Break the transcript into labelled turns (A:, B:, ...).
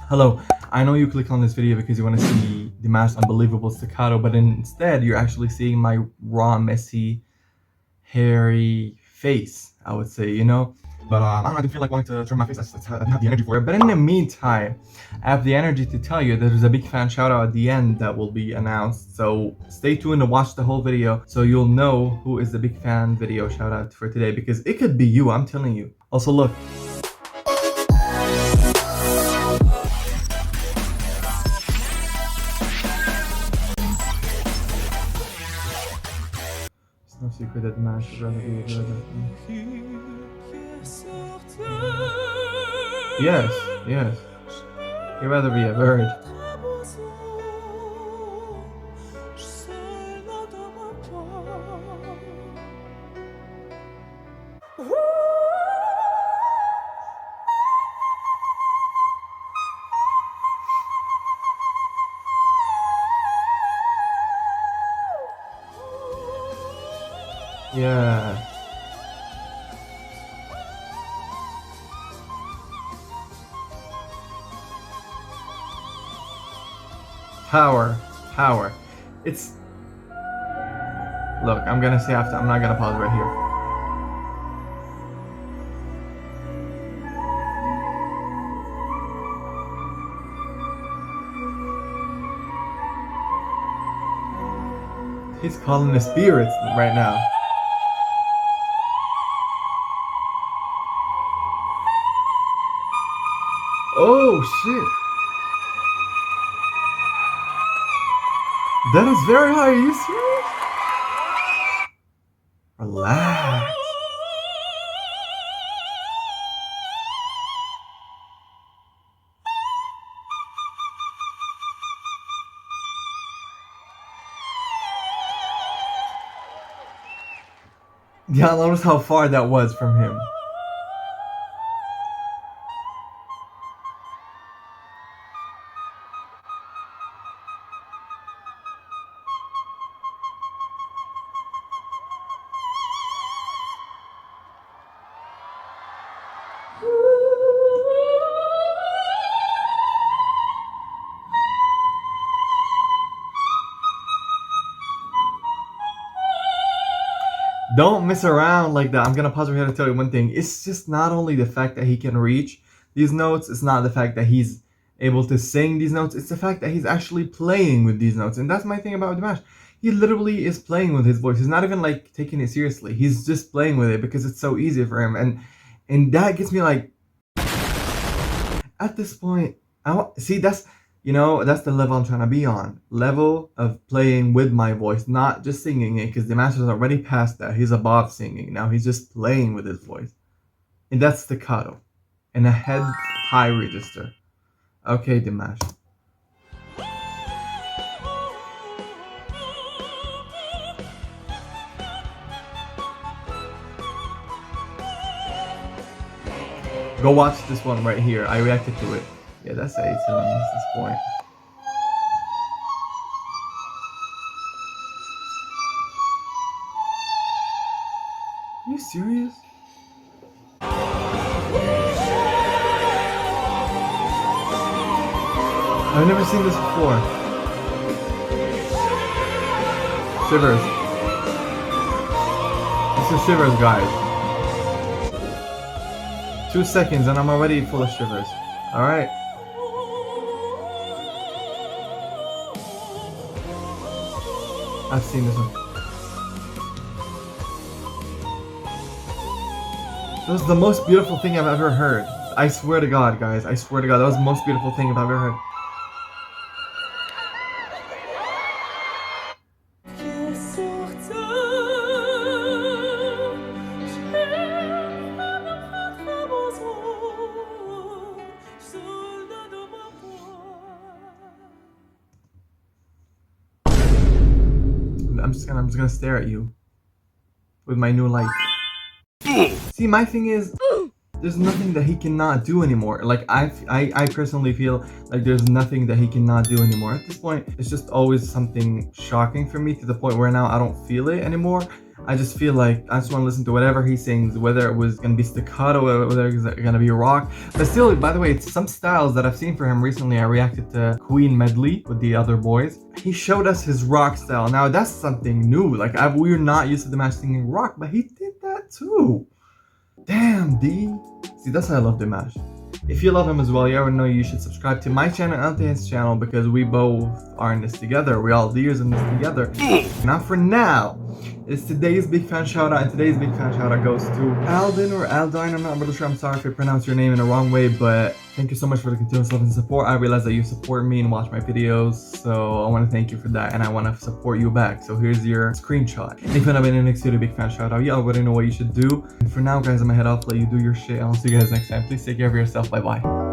A: Hello, I know you clicked on this video because you want to see Dimash's unbelievable staccato, but instead you're actually seeing my raw, messy, hairy face, I would say, you know? But I don't know, I didn't feel like wanting to turn my face. I didn't have the energy for it. But in the meantime, I have the energy to tell you that there's a big fan shout out at the end that will be announced. So stay tuned to watch the whole video so you'll know who is the big fan video shout out for today, because it could be you, I'm telling you. Also, look. It's no secret that Dimash would rather be a bird than Yes, yes. He'd rather be a bird. Yeah. Power. It's... Look, I'm gonna say after, I'm not gonna pause right here. He's calling the spirits right now. Oh shit. That is very high. Are you serious? Relax. Yeah, notice how far that was from him. Don't mess around like that. I'm gonna pause right here to tell you one thing. It's just not only the fact that he can reach these notes, it's not the fact that he's able to sing these notes, it's the fact that he's actually playing with these notes. And that's my thing about Dimash. He literally is playing with his voice. He's not even like taking it seriously. He's just playing with it because it's so easy for him. And that gets me like, at this point, see, that's, you know, that's the level I'm trying to be on. Level of playing with my voice, not just singing it, because Dimash is already past that. He's above singing. Now he's just playing with his voice. And that's staccato. And a head high register. Okay, Dimash. Go watch this one right here. I reacted to it. Yeah, that's 8 at this point. Are you serious? I've never seen this before. Shivers. This is shivers, guys. 2 seconds and I'm already full of shivers. Alright. I've seen this one. That was the most beautiful thing I've ever heard. I swear to God, guys. I swear to God. That was the most beautiful thing I've ever heard. I'm just gonna stare at you with my new light. See, my thing is, there's nothing that he cannot do anymore. Like I personally feel like there's nothing that he cannot do anymore. At this point, it's just always something shocking for me, to the point where now I don't feel it anymore. I just feel like I just want to listen to whatever he sings, whether it was gonna be staccato, whether it's gonna be rock. But still, by the way, it's some styles that I've seen for him recently. I reacted to Queen medley with the other boys. He showed us his rock style. Now that's something new. Like we're not used to Dimash singing rock, but he did that too. Damn, D. See, that's why I love Dimash. If you love him as well, you already know you should subscribe to my channel and to his channel because we both are in this together. We're all leaders in this together. Now for now, it's today's big fan shout out, and today's big fan shout out goes to Aldin or Aldine. I'm not really sure. I'm sorry if I pronounced your name in the wrong way, but thank you so much for the continuous love and support. I realize that you support me and watch my videos, so I want to thank you for that, and I want to support you back. So here's your screenshot. If you've been in the next video, big fan shout out, you already know what you should do. And for now, guys, I'm gonna head off, let you do your shit. I'll see you guys next time. Please take care of yourself. Bye bye.